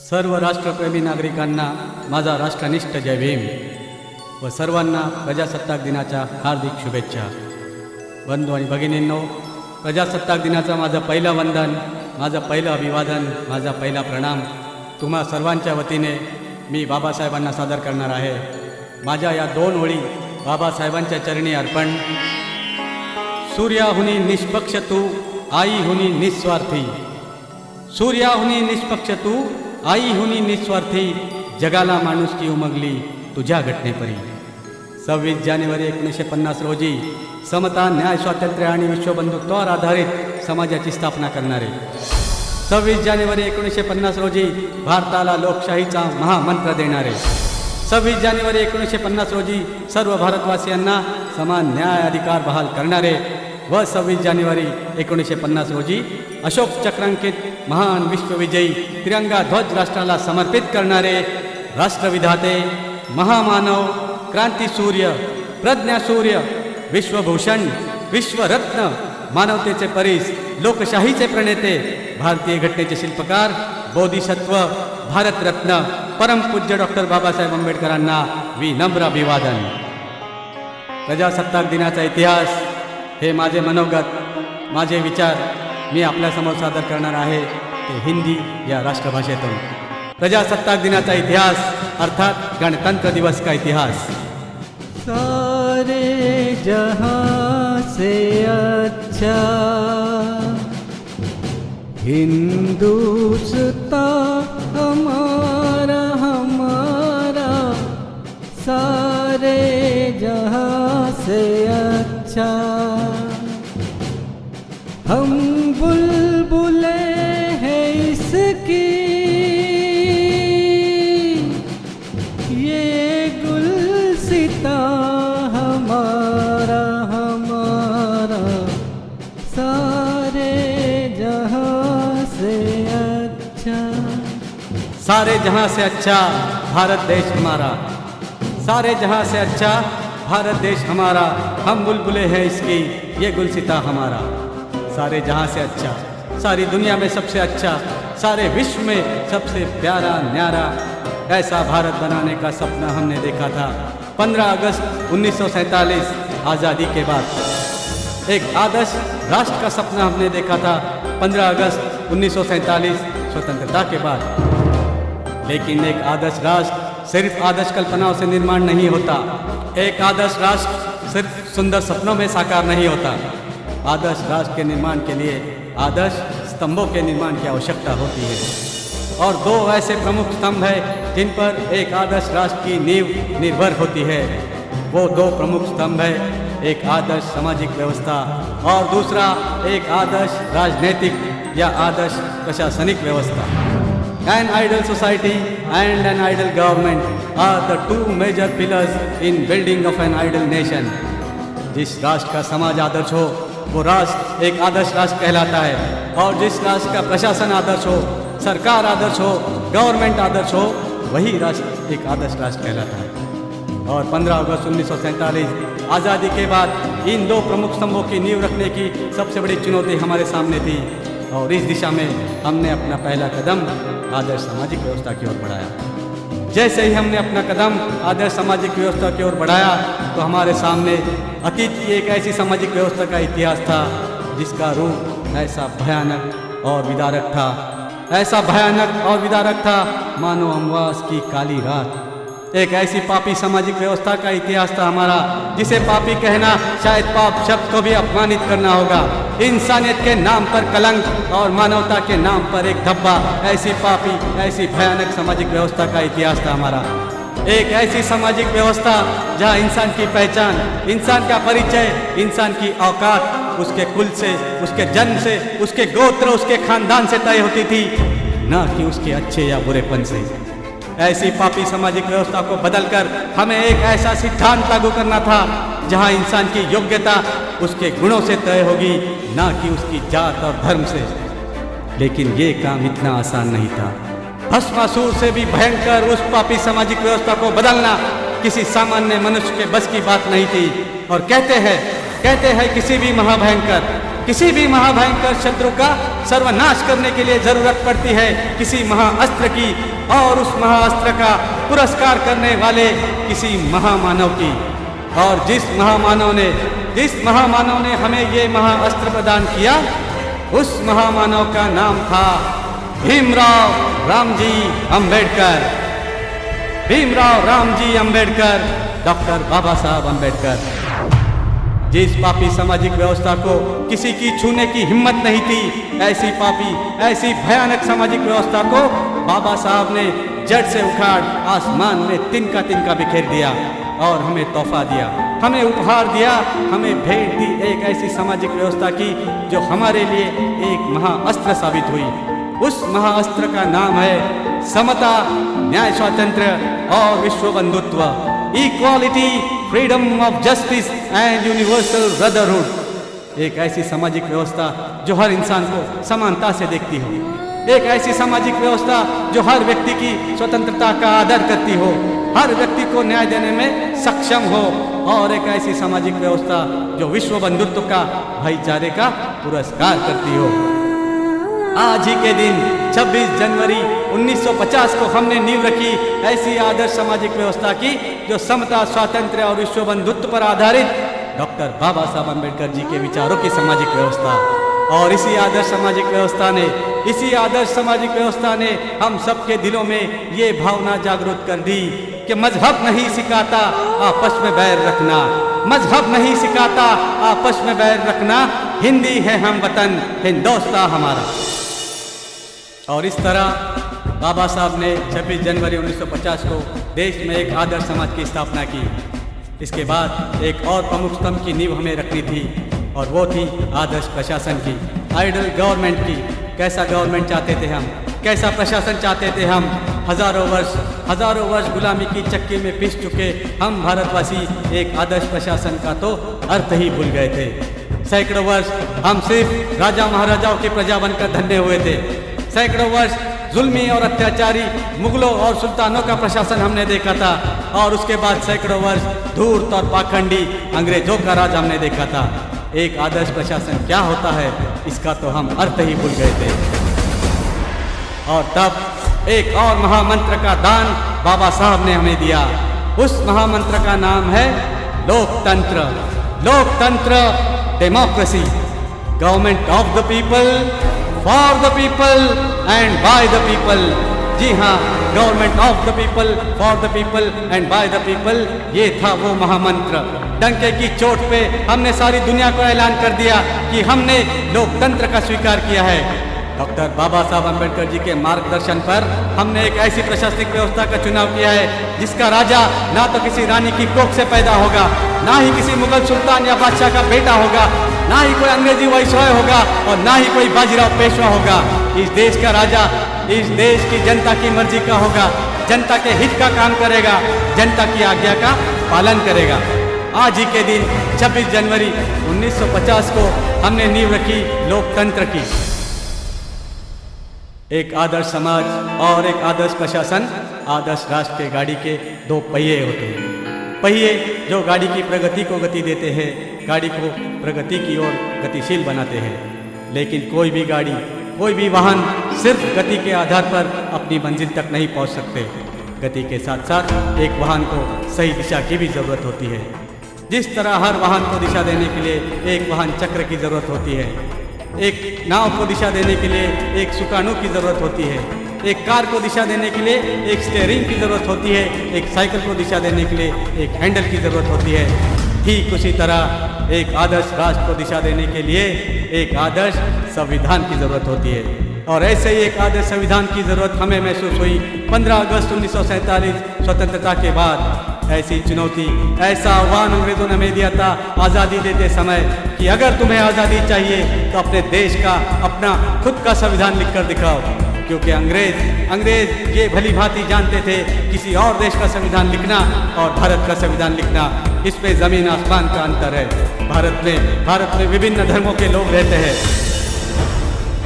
सर्व राष्ट्रप्रेमी नागरिकांना माझा राष्ट्रनिष्ठ जय भीम व सर्वांना प्रजासत्ताक दिनाच्या हार्दिक शुभेच्छा। बंधू आणि भगिनींनो, प्रजासत्ताक दिनाचं माझं पहिलं वंदन, माझं पहिलं अभिवादन, माझा पहिला प्रणाम तुम्हा सर्वांच्या वतीने मी बाबासाहेबांना सादर करणार आहे। माझ्या या दोन ओळी बाबासाहेबांच्या चरणी अर्पण। सूर्याहुनी निष्पक्ष तू, आईहुनी निस्वार्थी। सूर्याहुनी निष्पक्ष तू, आईहुनी निस्वार्थी, जगाला माणुसकी उमगली तुझ्या घटनेपरी। 26 जानेवारी 1950 रोजी समता, न्याय, स्वातंत्र्य आणि विश्वबंधुत्वावर आधारित समाजाची स्थापना करणारे 26 जानेवारी 1950 रोजी भारताला लोकशाहीचा महामंत्र देणारे 26 जानेवारी 1950 रोजी सर्व भारतवासियांना समान न्याय अधिकार बहाल करणारे व 26 जानेवारी 1950 रोजी अशोक चक्रांकित महान विश्वविजयी तिरंगा ध्वज राष्ट्राला समर्पित करणारे राष्ट्रविधाते, महामानव, क्रांतीसूर्य, प्रज्ञासूर्य, विश्वभूषण, विश्वरत्न, मानवतेचे परीस, लोकशाहीचे प्रणेते, भारतीय घटनेचे शिल्पकार, बोधिसत्व, भारतरत्न, परमपूज्य डॉक्टर बाबासाहेब आंबेडकरांना विनम्र अभिवादन। प्रजासत्ताक दिनाचा इतिहास हे माझे मनोगत, माझे विचार मी आपल्यासमोर सादर करणार आहे ते हिंदी या राष्ट्रभाषेतून। प्रजासत्ताक दिनाचा इतिहास अर्थात गणतंत्र दिवस का इतिहास। सारे जहां से अच्छा हिंदुस्तान हमारा हमारा, सारे जहां से अच्छा। हम बुलबुले हैं इसकी, ये गुलसिता हमारा हमारा, सारे जहां से अच्छा। सारे जहां से अच्छा भारत देश हमारा, सारे जहां से अच्छा भारत देश हमारा। हम बुलबुले हैं इसकी, ये गुलसिता हमारा। सारे जहां से अच्छा, सारी दुनिया में सबसे अच्छा, सारे विश्व में सबसे प्यारा न्यारा, ऐसा भारत बनाने का सपना हमने देखा था 15 अगस्त 1947 आज़ादी के बाद। एक आदर्श राष्ट्र का सपना हमने देखा था 15 अगस्त 1947 स्वतंत्रता के बाद। लेकिन एक आदर्श राष्ट्र सिर्फ आदर्श कल्पनाओं से निर्माण नहीं होता। एक आदर्श राष्ट्र सिर्फ सुंदर सपनों में साकार नहीं होता। आदर्श राष्ट्र के निर्माण के लिए आदर्श स्तंभों के निर्माण की आवश्यकता होती है, और दो ऐसे प्रमुख स्तंभ हैं जिन पर एक आदर्श राष्ट्र की नींव निर्भर होती है। वो दो प्रमुख स्तंभ हैं, एक आदर्श सामाजिक व्यवस्था और दूसरा एक आदर्श राजनीतिक या आदर्श प्रशासनिक व्यवस्था। An ideal society and an ideal government are the two major pillars in building of an ideal nation. जिस राष्ट्र का समाज आदर्श हो वो राष्ट्र एक आदर्श राष्ट्र कहलाता है, और जिस राष्ट्र का प्रशासन आदर्श हो, सरकार आदर्श हो, गवर्नमेंट आदर्श हो, वही राष्ट्र एक आदर्श राष्ट्र कहलाता है। और 15 अगस्त 1947 आज़ादी के बाद इन दो प्रमुख स्तंभों की नींव रखने की सबसे बड़ी चुनौती हमारे सामने थी, और इस दिशा में हमने अपना पहला कदम आदर्श सामाजिक व्यवस्था की ओर बढ़ाया। जैसे ही हमने अपना कदम आदर्श सामाजिक व्यवस्था की ओर बढ़ाया तो हमारे सामने अतीत की एक ऐसी सामाजिक व्यवस्था का इतिहास था जिसका रूप ऐसा भयानक और विदारक था, ऐसा भयानक और विदारक था मानो अमावस की काली रात। एक ऐसी पापी सामाजिक व्यवस्था का इतिहास था हमारा जिसे पापी कहना शायद पाप शब्द को भी अपमानित करना होगा। इंसानियत के नाम पर कलंक और मानवता के नाम पर एक धब्बा, ऐसी पापी, ऐसी भयानक सामाजिक व्यवस्था का इतिहास था हमारा। एक ऐसी सामाजिक व्यवस्था जहां इंसान की पहचान, इंसान का परिचय, इंसान की औकात उसके कुल से, उसके जन्म से, उसके गोत्र, उसके खानदान से तय होती थी, न कि उसके अच्छे या बुरेपन से। ऐसी पापी सामाजिक व्यवस्था को बदलकर हमें एक ऐसा सिद्धांत लागू करना था जहां इंसान की योग्यता उसके गुणों से तय होगी, ना कि उसकी जात और धर्म से। लेकिन ये काम इतना आसान नहीं था। भस्मासुर से भी भयंकर उस पापी सामाजिक व्यवस्था को बदलना किसी सामान्य मनुष्य के बस की बात नहीं थी। और कहते हैं किसी भी महाभयंकर शत्रु का सर्वनाश करने के लिए जरूरत पड़ती है किसी महाअस्त्र की, और उस महाअस्त्र का पुरस्कार करने वाले किसी महामानव की। और जिस महामानव ने हमें ये महाअस्त्र प्रदान किया, उस महामानव का नाम था भीमराव रामजी अंबेडकर। भीमराव रामजी अंबेडकर, डॉक्टर बाबा साहब अंबेडकर। जिस पापी सामाजिक व्यवस्था को किसी की छूने की हिम्मत नहीं थी, ऐसी पापी, ऐसी भयानक सामाजिक व्यवस्था को बाबा साहब ने जड़ से उखाड़ आसमान में तिनका तिनका बिखेर दिया और हमें तोहफा दिया, हमें उपहार दिया, हमें भेंट दी एक ऐसी सामाजिक व्यवस्था की जो हमारे लिए एक महाअस्त्र साबित हुई। उस महाअस्त्र का नाम है समता, न्याय, स्वातंत्र्य और विश्व बंधुत्व, equality, freedom of justice and universal brotherhood. एक ऐसी सामाजिक व्यवस्था जो हर इंसान को समानता से देखती हो, एक ऐसी सामाजिक व्यवस्था जो हर व्यक्ति की स्वतंत्रता का आदर करती हो, हर व्यक्ति को न्याय देने में सक्षम हो, और एक ऐसी सामाजिक व्यवस्था जो विश्व बंधुत्व का, भाईचारे का पुरस्कार करती हो। आज ही के दिन 26 जनवरी 1950 को हमने नींव रखी ऐसी आदर्श सामाजिक व्यवस्था की जो समता, स्वातंत्र्य और विश्व बंधुत्व पर आधारित डॉक्टर बाबा साहब अम्बेडकर जी के विचारों की सामाजिक व्यवस्था। और इसी आदर्श सामाजिक व्यवस्था ने हम सबके दिलों में ये भावना जागृत कर दी कि मजहब नहीं सिखाता आपस में बैर रखना, मजहब नहीं सिखाता आपस में बैर रखना, हिंदी है हम वतन, हिंदुस्तान हमारा। और इस तरह बाबा साहब ने 26 जनवरी 1950 को देश में एक आदर्श समाज की स्थापना की। इसके बाद एक और प्रमुख स्तंभ की नींव हमें रखनी थी, और वो थी आदर्श प्रशासन की, आइडियल गवर्नमेंट की। कैसा गवर्नमेंट चाहते थे हम, कैसा प्रशासन चाहते थे हम। हजारों वर्ष गुलामी की चक्की में पिस चुके हम भारतवासी एक आदर्श प्रशासन का तो अर्थ ही भूल गए थे। सैकड़ों वर्ष हम सिर्फ राजा महाराजाओं की प्रजा बनकर धन्य हुए थे। सैकड़ों वर्ष जुल्मी और अत्याचारी मुगलों और सुल्तानों का प्रशासन हमने देखा था, और उसके बाद सैकड़ों वर्ष धूर्त और पाखंडी अंग्रेजों का राज हमने देखा था। एक आदर्श प्रशासन क्या होता है इसका तो हम अर्थ ही भूल गए थे। और तब एक और महामंत्र का दान बाबा साहब ने हमें दिया। उस महामंत्र का नाम है लोकतंत्र। लोकतंत्र, democracy, government of the people, for the people and by the people. जी हाँ, government of the people, for the people and by the people, ये था वो महामंत्र। डंके की चोट पे हमने सारी दुनिया को ऐलान कर दिया कि हमने लोकतंत्र का स्वीकार किया है। डॉक्टर बाबा साहब अम्बेडकर जी के मार्गदर्शन पर हमने एक ऐसी प्रशासनिक व्यवस्था का चुनाव किया है जिसका राजा ना तो किसी रानी की कोख से पैदा होगा, ना ही किसी मुगल सुल्तान या बादशाह का बेटा होगा, ना ही कोई अंग्रेजी वाइसरॉय होगा, और ना ही कोई बाजीराव पेशवा होगा। इस देश का राजा इस देश की जनता की मर्जी का होगा, जनता के हित का काम करेगा, जनता की आज्ञा का पालन करेगा। आज ही के दिन 26 जनवरी 1950 को हमने नींव रखी लोकतंत्र की। एक आदर्श समाज और एक आदर्श प्रशासन, आदर्श राष्ट्र के गाड़ी के दो पहिए होते हैं। पहिए जो गाड़ी की प्रगति को गति देते हैं, गाड़ी को प्रगति की ओर गतिशील बनाते हैं। लेकिन कोई भी गाड़ी, कोई भी वाहन सिर्फ गति के आधार पर अपनी मंजिल तक नहीं पहुंच सकते। गति के साथ साथ एक वाहन को सही दिशा की भी ज़रूरत होती है। जिस तरह हर वाहन को दिशा देने के लिए एक वाहन चक्र की ज़रूरत होती है, एक नाव को दिशा देने के लिए एक सुकानू की ज़रूरत होती है, एक कार को दिशा देने के लिए एक स्टीयरिंग की ज़रूरत होती है, एक साइकिल को दिशा देने के लिए एक हैंडल की ज़रूरत होती है। ठीक उसी तरह एक आदर्श राष्ट्र को दिशा देने के लिए एक आदर्श संविधान की ज़रूरत होती है। और ऐसे ही एक आदर्श संविधान की ज़रूरत हमें महसूस हुई 15 अगस्त 1947 स्वतंत्रता के बाद। ऐसी चुनौती, ऐसा आह्वान अंग्रेजों ने हमें दिया था आज़ादी देते समय कि अगर तुम्हें आज़ादी चाहिए तो अपने देश का, अपना खुद का संविधान लिखकर दिखाओ। क्योंकि अंग्रेज ये भली भांति जानते थे किसी और देश का संविधान लिखना और भारत का संविधान लिखना, इसमें ज़मीन आसमान का अंतर है। भारत में विभिन्न धर्मों के लोग रहते हैं,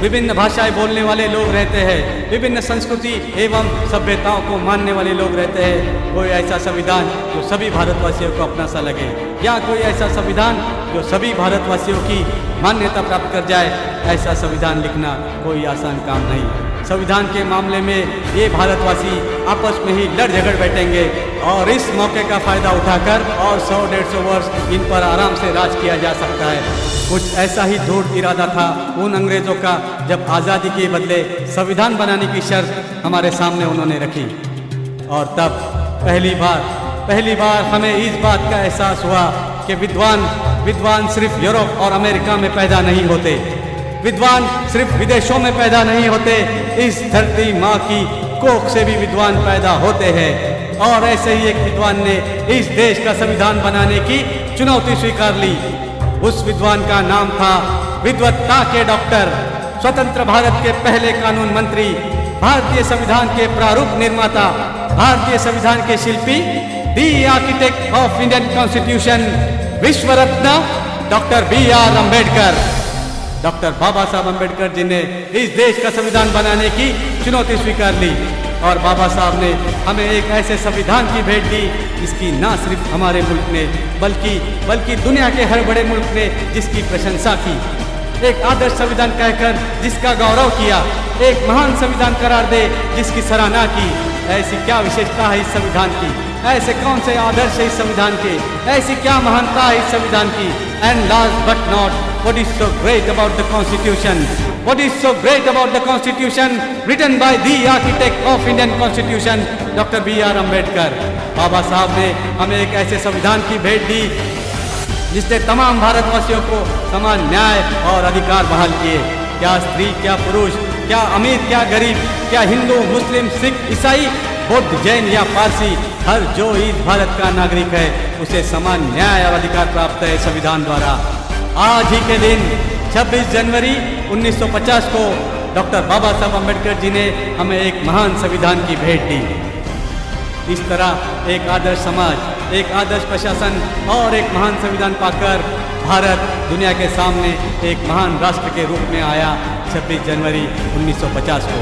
विभिन्न भाषाएं बोलने वाले लोग रहते हैं, विभिन्न संस्कृति एवं सभ्यताओं को मानने वाले लोग रहते हैं। कोई ऐसा संविधान जो सभी भारतवासियों को अपना सा लगे, या कोई ऐसा संविधान जो सभी भारतवासियों की मान्यता प्राप्त कर जाए, ऐसा संविधान लिखना कोई आसान काम नहीं। संविधान के मामले में ये भारतवासी आपस में ही लड़ झगड़ बैठेंगे और इस मौके का फ़ायदा उठाकर और 100-150 वर्ष इन पर आराम से राज किया जा सकता है। कुछ ऐसा ही धूर्त इरादा था उन अंग्रेज़ों का जब आज़ादी के बदले संविधान बनाने की शर्त हमारे सामने उन्होंने रखी। और तब पहली बार हमें इस बात का एहसास हुआ कि विद्वान सिर्फ यूरोप और अमेरिका में पैदा नहीं होते, विद्वान सिर्फ विदेशों में पैदा नहीं होते, इस धरती माँ की कोख से भी विद्वान पैदा होते हैं। और ऐसे ही एक विद्वान ने इस देश का संविधान बनाने की चुनौती स्वीकार ली। उस विद्वान का नाम था विद्वत्ता के डॉक्टर, स्वतंत्र भारत के पहले कानून मंत्री, भारतीय संविधान के प्रारूप निर्माता, भारतीय संविधान के शिल्पी, the architect of Indian constitution, विश्व रत्न डॉक्टर B.R. अम्बेडकर। डॉक्टर बाबा साहब अम्बेडकर जी ने इस देश का संविधान बनाने की चुनौती स्वीकार ली और बाबा साहब ने हमें एक ऐसे संविधान की भेंट दी जिसकी न सिर्फ हमारे मुल्क ने बल्कि दुनिया के हर बड़े मुल्क ने जिसकी प्रशंसा की। एक आदर्श संविधान कहकर जिसका गौरव किया, एक महान संविधान करार दे जिसकी सराहना की। ऐसी क्या विशेषता है इस संविधान की, ऐसे कौन से आदर्श है इस संविधान के, ऐसी क्या महानता है इस संविधान की। And last but not, what is so great about the constitution, what is so great about the constitution written by the architect of Indian constitution, doctor B.R. Ambedkar. Baba Saheb ने हमें एक ऐसे संविधान की भेंट दी जिसने तमाम भारतवासियों को समान न्याय और अधिकार बहाल किए। क्या स्त्री, क्या पुरुष, क्या अमीर, क्या गरीब, क्या हिंदू, मुस्लिम, सिख, ईसाई, बौद्ध, जैन या पारसी, हर जो इस भारत का नागरिक है उसे समान न्याय और अधिकार प्राप्त है संविधान द्वारा। आज ही के दिन 26 जनवरी 1950 को डॉक्टर बाबा साहब अम्बेडकर जी ने हमें एक महान संविधान की भेंट दी। इस तरह एक आदर्श समाज, एक आदर्श प्रशासन और एक महान संविधान पाकर भारत दुनिया के सामने एक महान राष्ट्र के रूप में आया 26 जनवरी 1950 को।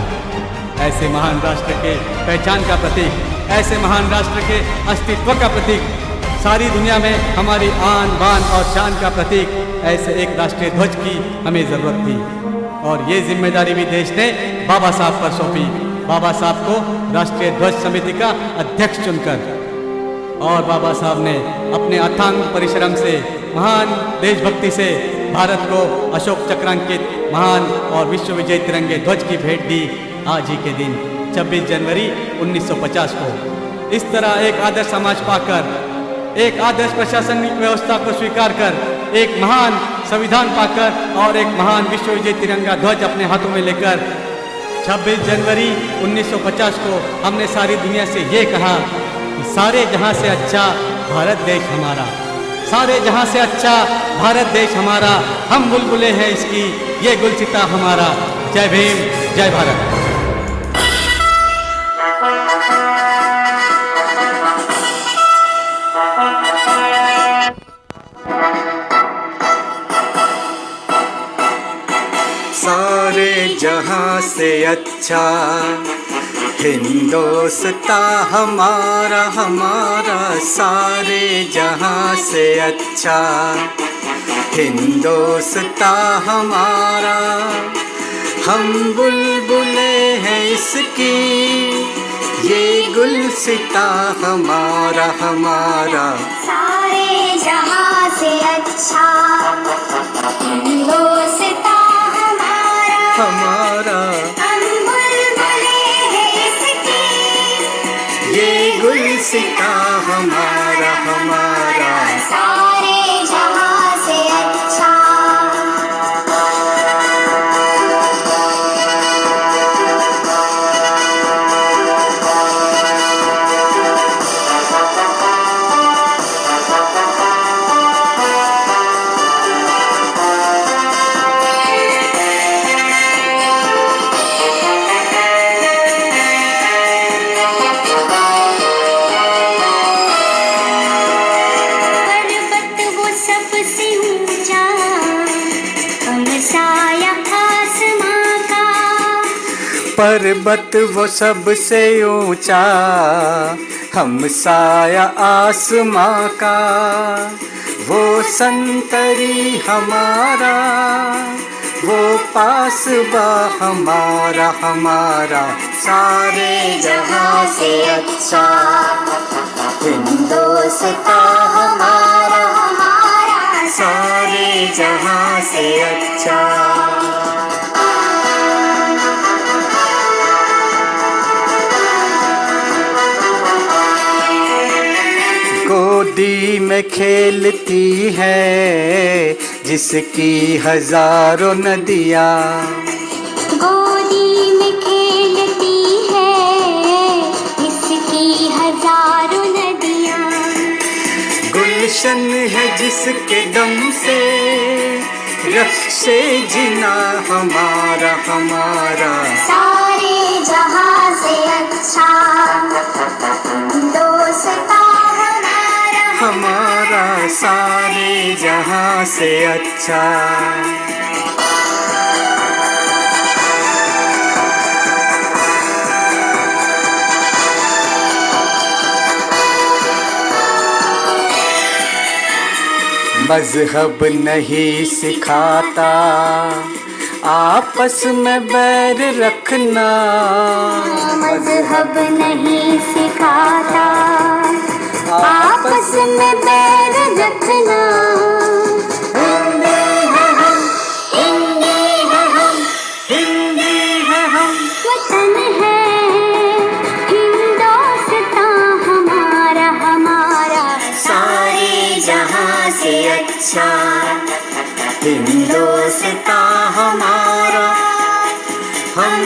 ऐसे महान राष्ट्र के पहचान का प्रतीक, ऐसे महान राष्ट्र के अस्तित्व का प्रतीक, सारी दुनिया में हमारी आन बान और शान का प्रतीक, ऐसे एक राष्ट्रीय ध्वज की हमें ज़रूरत थी। और ये जिम्मेदारी भी देश ने बाबा साहब पर सौंपी। बाबा साहब को राष्ट्रीय ध्वज समिति का अध्यक्ष चुनकर, और बाबा साहब ने अपने अथांग परिश्रम से, महान देशभक्ति से भारत को अशोक चक्रांकित महान और विश्व विजयी तिरंगे ध्वज की भेंट दी आज ही के दिन 26 जनवरी 1950 को। इस तरह एक आदर्श समाज पाकर, एक आदर्श प्रशासनिक व्यवस्था को स्वीकार कर, एक महान संविधान पाकर और एक महान विश्व विजयी तिरंगा ध्वज अपने हाथों में लेकर 26 जनवरी 1950 को हमने सारी दुनिया से ये कहा कि सारे जहां से अच्छा भारत देश हमारा, सारे जहां से अच्छा भारत देश हमारा, हम बुलबुलें हैं इसकी, ये गुलसिता हमारा। जय भीम, जय भारत। सारे जहां से अच्छा हिंदुस्तान हमारा, हमारा सारे जहां से अच्छा हिंदुस्तान हमारा, हम बुलबुले हैं इसकी, ये गुलसिता हमारा, हमारा सारे जहां से अच्छा हिंदुस्तान हमारा, हम बुलबुलें हैं इसकी, ये गुलसिता हमारा, हमारा सारे जहां से अच्छा। पर्वत वो सबसे ऊंचा, हम साया आसमां का, वो संतरी हमारा, वो पास बा हमारा हमारा सारे जहां से अच्छा हिंदुस्तां हमारा हमारा सारे जहां से अच्छा। गोदी में खेलती है जिसकी हजारों नदियाँ, गोदी में खेलती है इसकी हजारों नदियाँ, गुलशन है जिसके दम से रक्षे जिना हमारा हमारा सारे जहां से अच्छा हिंदुस्तां हमारा हमारा सारे जहां से अच्छा। मजहब नहीं सिखाता आपस में बैर रखना, मजहब नहीं सिखाता आपस में बैर रखना, हिंदी है हम, हिंदी है हम, हिंदी है हम, वतन है हिंदुस्तां हमारा हमारा सारे जहां से अच्छा हिंदुस्तां हमारा हम